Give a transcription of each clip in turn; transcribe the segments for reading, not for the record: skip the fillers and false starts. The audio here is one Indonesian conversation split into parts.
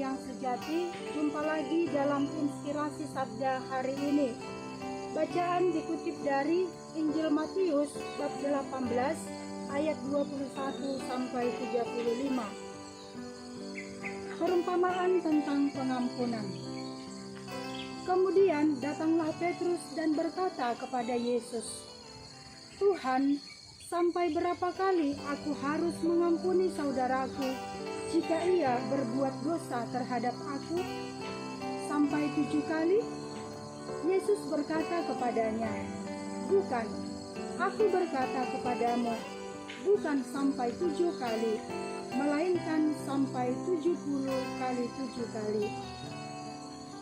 yang sejati, jumpa lagi dalam Inspirasi Sabda hari ini. Bacaan dikutip dari Injil Matius bab 18 ayat 21 sampai 35. Perumpamaan tentang pengampunan. Kemudian datanglah Petrus dan berkata kepada Yesus, "Tuhan, sampai berapa kali aku harus mengampuni saudaraku jika ia berbuat dosa terhadap aku? Sampai 7 kali?" Yesus berkata kepadanya, "Bukan, aku berkata kepadamu, bukan sampai 7 kali, melainkan sampai 70 kali 7 kali.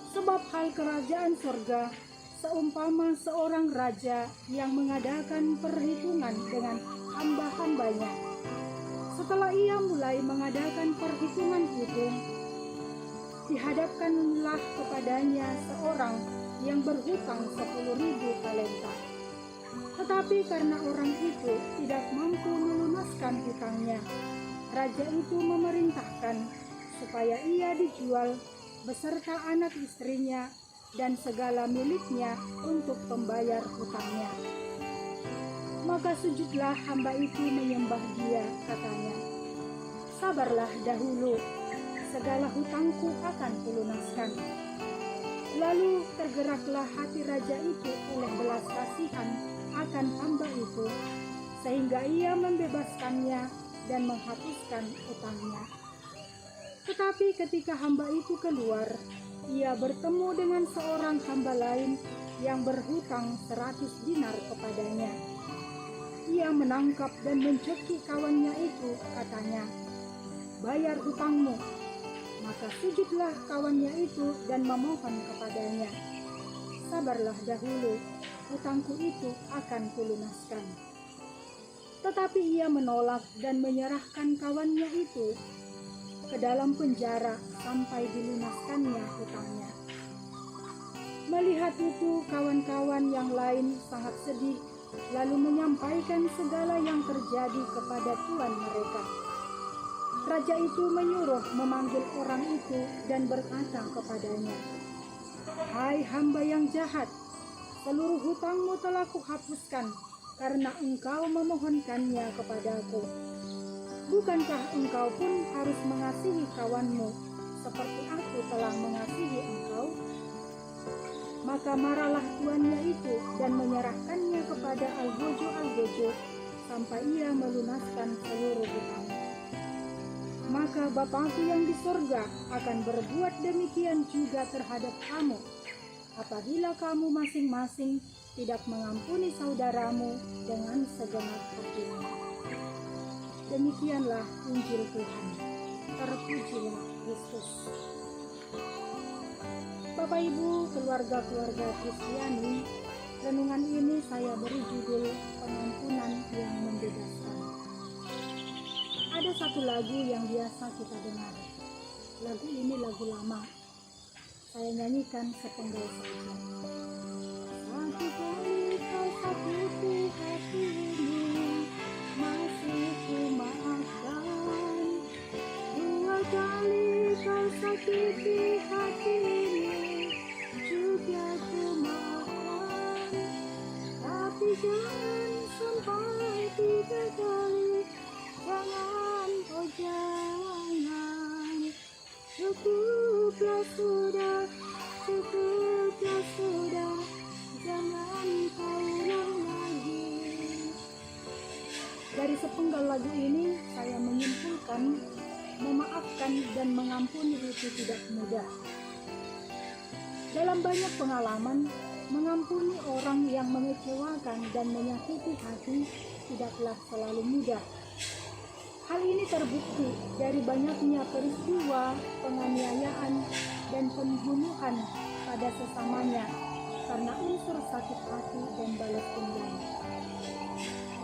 Sebab hal kerajaan surga seumpama seorang raja yang mengadakan perhitungan dengan hamba-hambanya. Setelah ia mulai mengadakan perhitungan itu, dihadapkanlah kepadanya seorang yang berhutang 10.000 talenta. Tetapi karena orang itu tidak mampu melunaskan hutangnya, raja itu memerintahkan supaya ia dijual beserta anak istrinya dan segala miliknya untuk pembayar hutangnya. Maka sujudlah hamba itu menyembah dia, katanya, 'Sabarlah dahulu, segala hutangku akan kulunaskan.' Lalu tergeraklah hati raja itu oleh belas kasihan akan hamba itu, sehingga ia membebaskannya dan menghapuskan utangnya. Tetapi ketika hamba itu keluar, ia bertemu dengan seorang hamba lain yang berhutang 100 dinar kepadanya. Ia menangkap dan mencekik kawannya itu, katanya, 'Bayar hutangmu.' Maka sujudlah kawannya itu dan memohon kepadanya, 'Sabarlah dahulu, hutangku itu akan kulunaskan.' Tetapi ia menolak dan menyerahkan kawannya itu ke dalam penjara sampai dilunaskannya hutangnya. Melihat itu, kawan-kawan yang lain sangat sedih, lalu menyampaikan segala yang terjadi kepada tuan mereka. Raja itu menyuruh memanggil orang itu dan berkata kepadanya, 'Hai hamba yang jahat, seluruh hutangmu telah kuhapuskan karena engkau memohonkannya kepadaku. Bukankah engkau pun harus mengasihi kawanmu seperti aku telah mengasihi engkau?' Maka marahlah tuannya itu dan menyerahkannya kepada algojo-algojo sampai ia melunaskan seluruh hutangnya. Maka Bapakku yang di sorga akan berbuat demikian juga terhadap kamu, apabila kamu masing-masing tidak mengampuni saudaramu dengan segenap hatimu." Demikianlah Injil Tuhan. Terpujilah Kristus. Bapak Ibu, keluarga-keluarga Kristiani, renungan ini saya beri judul Pengampunan yang Membebaskan. Ada satu lagu yang biasa kita dengar. Lagu ini lagu lama. Saya nyanyikan sepenggal saja. Satu kali kau sakiti hatimu, masih ku maafkan. 2 kali kau sakiti hatimu, juga ku maafkan. Tapi jangan sampai 3 kali, jangan, oh jangan. Cukuplah sudah, jangan kau ulang lagi. Dari sepenggal lagu ini saya menyimpulkan memaafkan dan mengampuni itu tidak mudah. Dalam banyak pengalaman, mengampuni orang yang mengecewakan dan menyakiti hati tidaklah selalu mudah. Hal ini terbukti dari banyaknya peristiwa penganiayaan dan pembunuhan pada sesamanya karena unsur sakit hati dan balas dendam.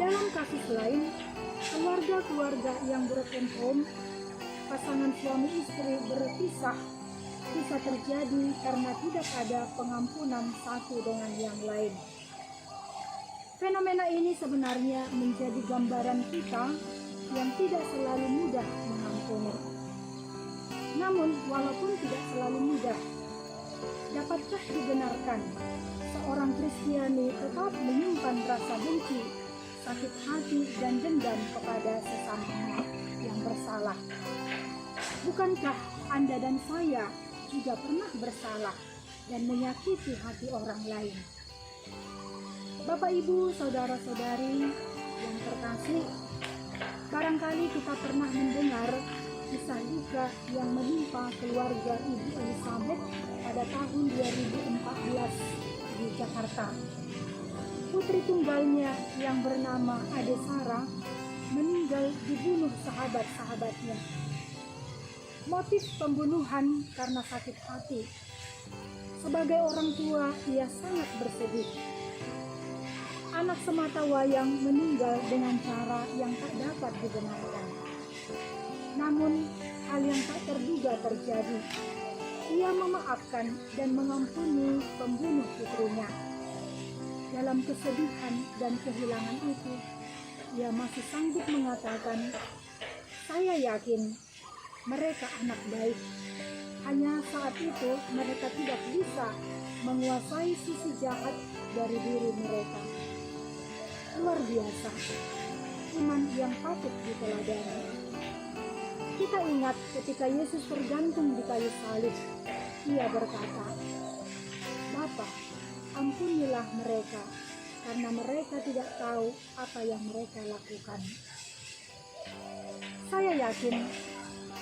Dalam kasus lain, keluarga-keluarga yang broken home, pasangan suami istri berpisah, bisa terjadi karena tidak ada pengampunan satu dengan yang lain. Fenomena ini sebenarnya menjadi gambaran kita yang tidak selalu mudah mengampuni. Namun, walaupun tidak selalu mudah, dapatkah dibenarkan seorang Kristiani tetap menyimpan rasa benci, sakit hati, dan dendam kepada sesamanya yang bersalah? Bukankah Anda dan saya juga pernah bersalah dan menyakiti hati orang lain? Bapak, Ibu, saudara-saudari yang terkasih, barangkali kita pernah mendengar kisah duka yang menimpa keluarga Ibu Elizabeth pada tahun 2014 di Jakarta. Putri tunggalnya yang bernama Ade Sarah meninggal dibunuh sahabat-sahabatnya. Motif pembunuhan karena sakit hati. Sebagai orang tua, ia sangat bersedih. Anak semata wayang meninggal dengan cara yang tak dapat dibenarkan. Namun, hal yang tak terduga terjadi. Ia memaafkan dan mengampuni pembunuh putrinya. Dalam kesedihan dan kehilangan itu, ia masih sanggup mengatakan, "Saya yakin mereka anak baik. Hanya saat itu mereka tidak bisa menguasai sisi jahat dari diri mereka." Luar biasa, iman yang patut diteladani. Kita ingat ketika Yesus tergantung di kayu salib, ia berkata, "Bapa, ampunilah mereka, karena mereka tidak tahu apa yang mereka lakukan." Saya yakin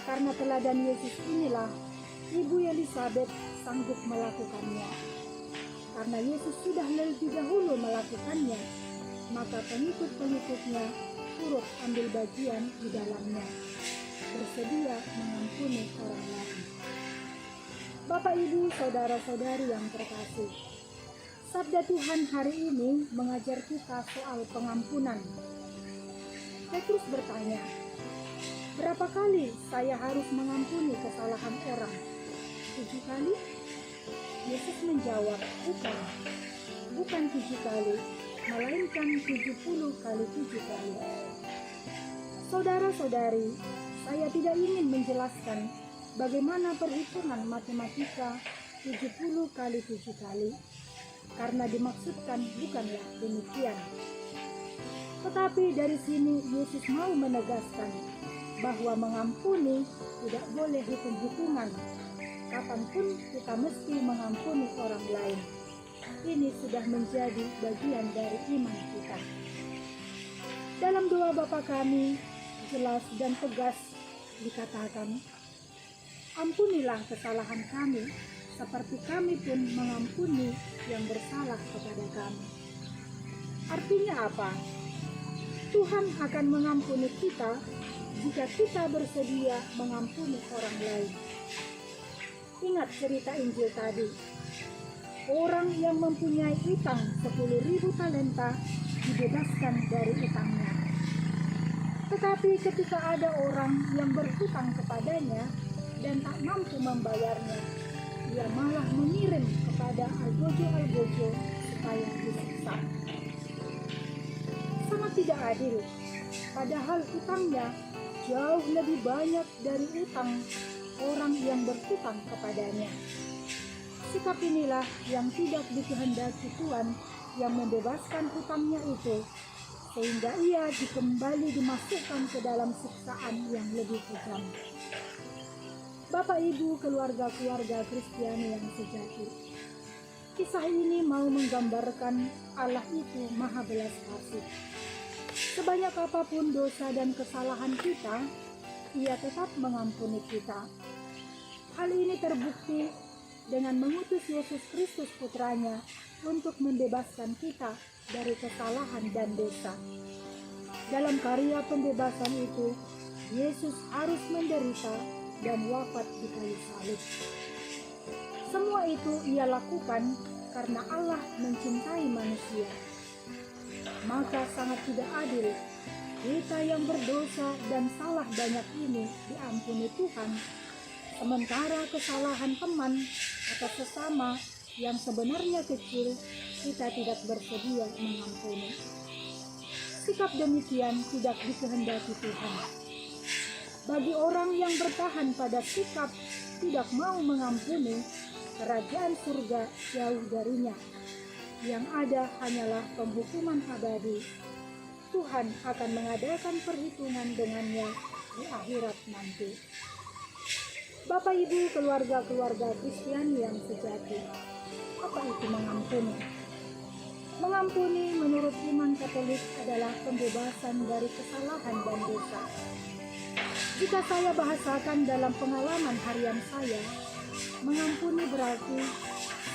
karena teladan Yesus inilah Ibu Elizabeth sanggup melakukannya. Karena Yesus sudah lebih dahulu melakukannya, maka pengikut-pengikutnya turut ambil bagian di dalamnya, bersedia mengampuni orang lain. Bapak, Ibu, saudara-saudari yang terkasih, sabda Tuhan hari ini mengajar kita soal pengampunan. Petrus bertanya, "Berapa kali saya harus mengampuni kesalahan orang? 7 kali?" Yesus menjawab, bukan 7 kali, melainkan 70 kali 7 kali. Saudara-saudari, saya tidak ingin menjelaskan bagaimana perhitungan matematika 70 kali 7 kali, karena dimaksudkan bukanlah demikian. Tetapi dari sini Yesus mau menegaskan bahwa mengampuni tidak boleh hitung-hitungan. Kapanpun kita mesti mengampuni orang lain. Ini sudah menjadi bagian dari iman kita. Dalam doa Bapa kami, jelas dan tegas dikatakan, "Ampunilah kesalahan kami, seperti kami pun mengampuni yang bersalah kepada kami." Artinya apa? Tuhan akan mengampuni kita jika kita bersedia mengampuni orang lain. Ingat cerita Injil tadi. Orang yang mempunyai utang 10.000 talenta dibebaskan dari utangnya. Tetapi ketika ada orang yang berhutang kepadanya dan tak mampu membayarnya, ia malah mengirim kepada algojo-algojo supaya disiksa. Sangat tidak adil, padahal utangnya jauh lebih banyak dari utang orang yang berhutang kepadanya. Sikap inilah yang tidak dikehendaki Tuhan yang membebaskan hutangnya itu, sehingga ia kembali dimasukkan ke dalam siksaan yang lebih kejam. Bapak, Ibu, keluarga-keluarga Kristiani yang sejati, kisah ini mau menggambarkan Allah itu maha belas kasih. Sebanyak apapun dosa dan kesalahan kita, ia tetap mengampuni kita. Hal ini terbukti dengan mengutus Yesus Kristus putranya untuk membebaskan kita dari kesalahan dan dosa. Dalam karya pembebasan itu, Yesus harus menderita dan wafat di kayu salib. Semua itu ia lakukan karena Allah mencintai manusia. Maka sangat tidak adil kita yang berdosa dan salah banyak ini diampuni Tuhan, sementara kesalahan teman atau sesama yang sebenarnya kecil kita tidak bersedia mengampuni. Sikap demikian tidak dikehendaki Tuhan. Bagi orang yang bertahan pada sikap tidak mau mengampuni, kerajaan surga jauh darinya. Yang ada hanyalah penghukuman abadi. Tuhan akan mengadakan perhitungan dengannya di akhirat nanti. Bapak Ibu keluarga-keluarga Kristiani yang sejati, apa itu mengampuni? Mengampuni menurut iman Katolik adalah pembebasan dari kesalahan dan dosa. Jika saya bahasakan dalam pengalaman harian saya, mengampuni berarti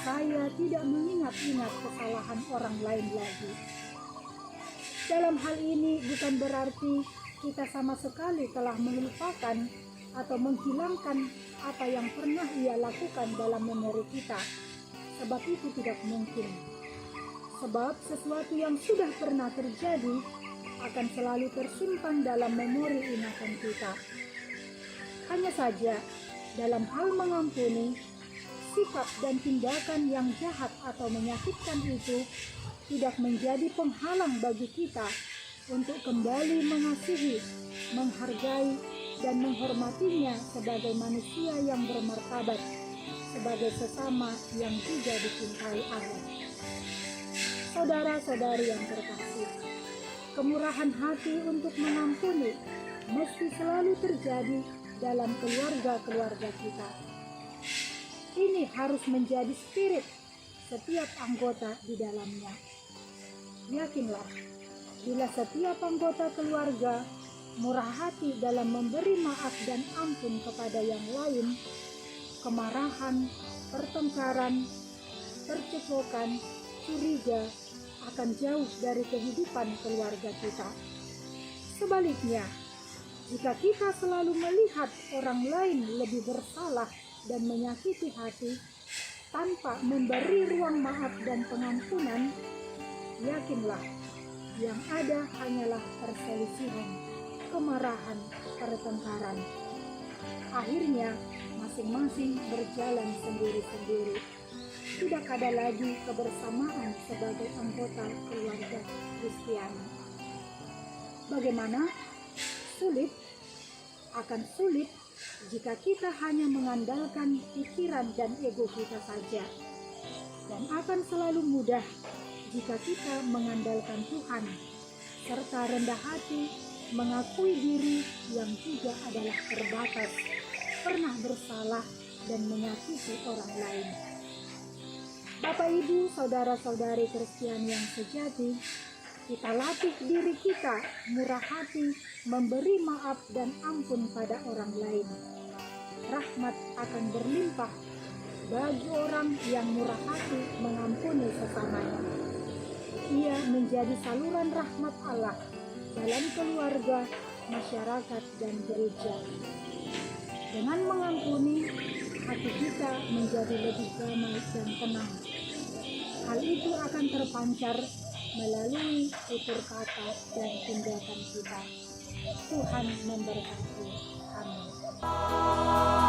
saya tidak mengingat-ingat kesalahan orang lain lagi. Dalam hal ini bukan berarti kita sama sekali telah melupakan atau menghilangkan apa yang pernah ia lakukan dalam memori kita, sebab itu tidak mungkin. Sebab sesuatu yang sudah pernah terjadi akan selalu tersimpan dalam memori ingatan kita. Hanya saja dalam hal mengampuni, sikap dan tindakan yang jahat atau menyakitkan itu tidak menjadi penghalang bagi kita untuk kembali mengasihi, menghargai, dan menghormatinya sebagai manusia yang bermartabat, sebagai sesama yang juga dicintai Allah. Saudara-saudari yang terkasih, kemurahan hati untuk mengampuni mesti selalu terjadi dalam keluarga-keluarga kita. Ini harus menjadi spirit setiap anggota di dalamnya. Yakinlah, bila setiap anggota keluarga murah hati dalam memberi maaf dan ampun kepada yang lain, kemarahan, pertengkaran, percekcokan, curiga akan jauh dari kehidupan keluarga kita. Sebaliknya, jika kita selalu melihat orang lain lebih bersalah dan menyakiti hati tanpa memberi ruang maaf dan pengampunan, yakinlah yang ada hanyalah perselisihan, kemarahan, pertengkaran. Akhirnya masing-masing berjalan sendiri-sendiri. Tidak ada lagi kebersamaan sebagai anggota keluarga Kristiani. Bagaimana? Sulit? Akan sulit jika kita hanya mengandalkan pikiran dan ego kita saja. Dan akan selalu mudah jika kita mengandalkan Tuhan, serta rendah hati mengakui diri yang juga adalah terbatas, pernah bersalah dan menyakiti orang lain. Bapak Ibu, saudara-saudari Kristiani yang sejati, kita latih diri kita murah hati, memberi maaf dan ampun pada orang lain. Rahmat akan berlimpah bagi orang yang murah hati mengampuni sesamanya. Ia menjadi saluran rahmat Allah dalam keluarga, masyarakat, dan gereja. Dengan mengampuni, hati kita menjadi lebih damai dan tenang. Hal itu akan terpancar melalui tutur kata dan tindakan kita. Tuhan memberkati. Amin.